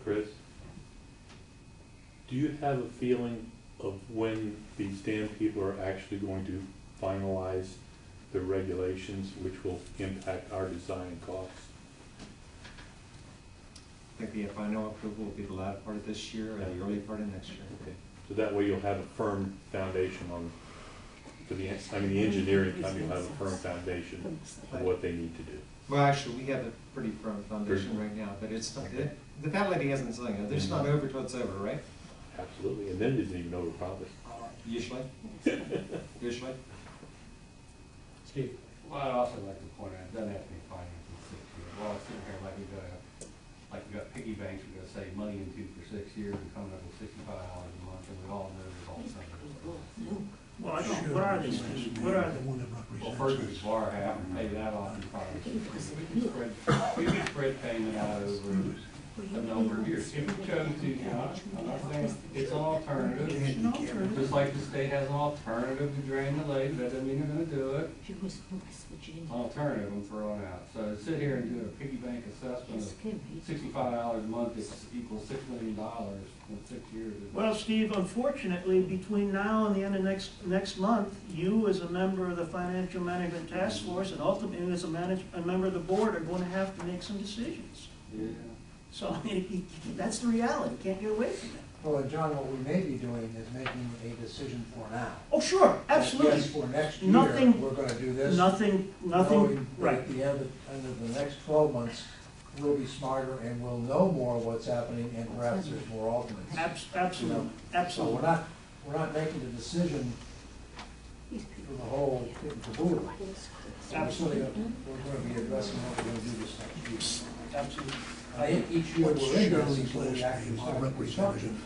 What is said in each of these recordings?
Chris, do you have a feeling of when these dam people are actually going to finalize the regulations which will impact our design costs? I think the final approval will be the latter part of this year or the early part of next year. Okay. So that way you'll have a firm foundation on, for the, I mean, the engineering company will have a firm foundation of what they need to do. Well, actually, we have a pretty firm foundation right now, but it's not, Okay. the fat lady hasn't said it. It's not over till it's over, right? Absolutely, and then it isn't even over probably. Usually. Usually. Steve? Well, I'd also like to point out, it doesn't have to be financed in 6 years. Well, it's sitting here like we got piggy banks, we're gonna save money into for 6 years and coming up with $65 a month, and we all know there's alternatives. Well, I don't, what are these things? What are they? Well, first we borrow half and pay that off in 5 years. We can spread payment out over a number of years. If we chose to, John, I'm not saying it's an alternative. Just like the state has an alternative to drain the lake, that doesn't mean they're gonna do it. Alternative I'm throwing out. So to sit here and do a piggy bank assessment of $65 a month equals $6 million in 6 years. Well, Steve, unfortunately, between now and the end of next month, you as a member of the Financial Management Task Force and ultimately as a member of the board are going to have to make some decisions. Yeah. So I mean, that's the reality. You can't get away from it. Well, John, what we may be doing is making a decision for now. Oh, sure, absolutely. Yes, for next year, Nothing- we're gonna do this. Nothing, Knowing that right. at the end of the next 12 months, we'll be smarter and we'll know more what's happening and perhaps there's more alternates. Absolutely, So absolutely. we're not making a decision for the whole kit and caboodle. Absolutely. We're gonna be addressing what we're gonna do this next year. Absolutely. Each year we're in this until we actually start construction.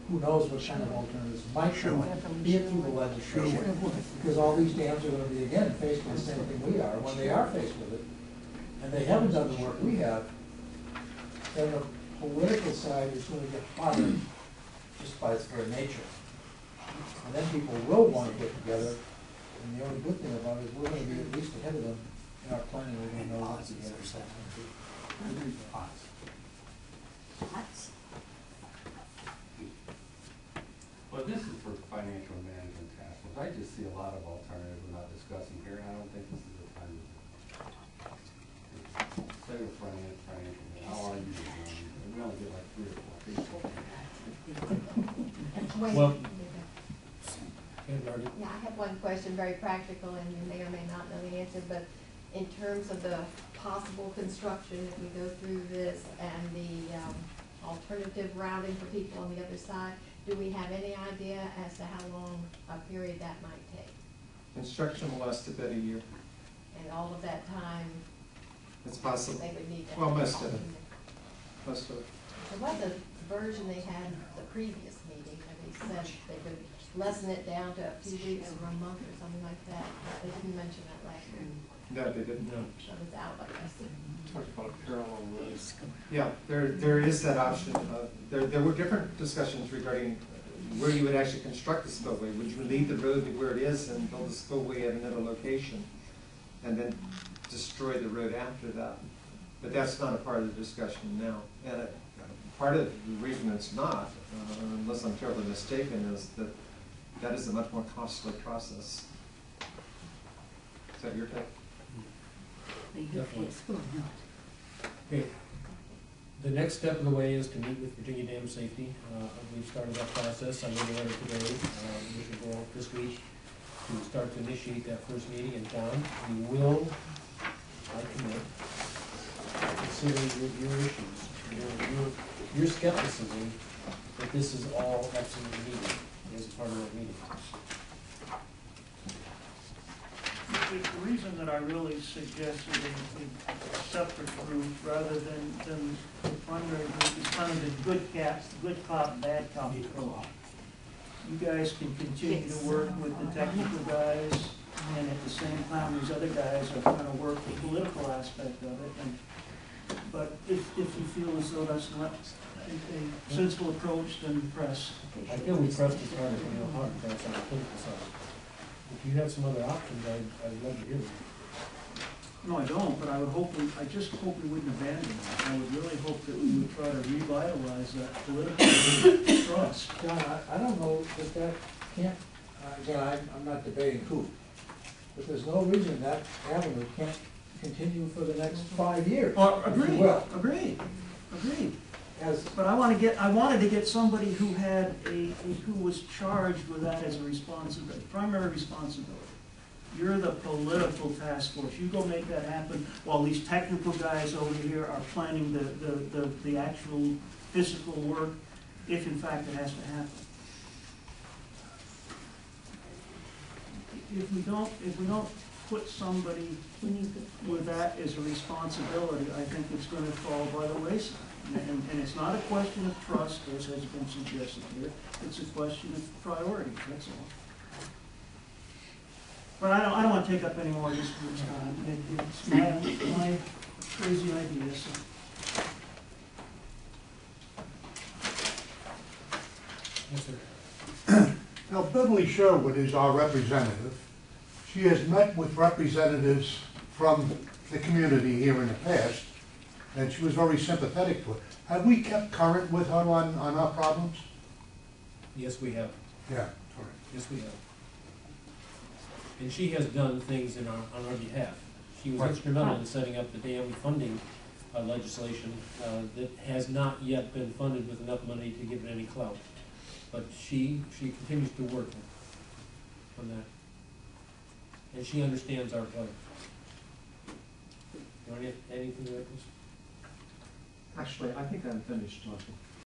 Who knows what kind of alternatives might come, be it through the legislation, because all these dams are gonna be, again, faced with the same thing we are. When they are faced with it, and they haven't done the work we have, then the political side is gonna get hotter just by its very nature. And then people will want to get together, and the only good thing about it is we're gonna be at least ahead of them in our planning. We're gonna know what the other side is going to do. Well, this is for financial management task force. I just see a lot of alternatives we're not discussing here, and I don't think this is the time to say we're financial. How are you doing? We only get like 3 or 4 people. Well, Yeah, I have one question, very practical, and you may or may not know the answer, but in terms of the possible construction, if we go through this and the alternative routing for people on the other side, do we have any idea as to how long a period that might take? Construction will last about a year. And all of that time, It's possible. they would need to. Well, most of it. Most of it. There was a version they had in the previous meeting, and they said they would lessen it down to a few weeks or a month or something like that. They didn't mention that last year. No, they didn't. That was out, I guess. Talked about parallel roads. Yeah, there is that option. There were different discussions regarding where you would actually construct the spillway. Would you leave the road where it is and build the spillway at another location, and then destroy the road after that? But that's not a part of the discussion now. And part of the reason it's not, unless I'm terribly mistaken, is that that is a much more costly process. Is that your take? Definitely. Okay. The next step in the way is to meet with Virginia Dam Safety. We've started that process. I made a letter today, which will go out this week, to start to initiate that first meeting. And John, we will, I commit, consider your issues, your skepticism that this is all absolutely needed as part of that meeting. The reason that I really suggested a separate group rather than the primary group is kind of the good cop, bad cop approach. You guys can continue to work with the technical guys, and at the same time, these other guys are going to work the political aspect of it. But if you feel as though that's not a sensible approach, then press. I feel we pressed as hard as we know how to press on the political side. If you have some other options, I'd love to hear them. No, I don't, but I would hope, I just hope we wouldn't abandon it. I would really hope that we would try to revitalize that political trust. John, I don't know that that can't, again, I'm not debating who, but there's no reason that avenue can't continue for the next 5 years. Agreed, Well, agreed. as, But I wanted to get somebody who had who was charged with that as a responsibility, primary responsibility. You're the political task force. You go make that happen while these technical guys over here are planning the actual physical work, if in fact it has to happen. If we don't put somebody with that as a responsibility, I think it's going to fall by the wayside. And it's not a question of trust, as has been suggested here. It's a question of priorities, that's all. But I don't want to take up any more of this group's time. It's my crazy idea, so. Yes, sir. Now, Beverly Sherwood is our representative. She has met with representatives from the community here in the past, and she was very sympathetic to it. Have we kept current with her on our problems? Yes, we have. Yeah, all right. Yes, we have. And she has done things on our behalf. She was Right. instrumental in setting up the dam funding legislation that has not yet been funded with enough money to give it any clout. But she continues to work on that. And she understands our plight. You want to add anything to that, Chris? Actually, I think I'm finished talking.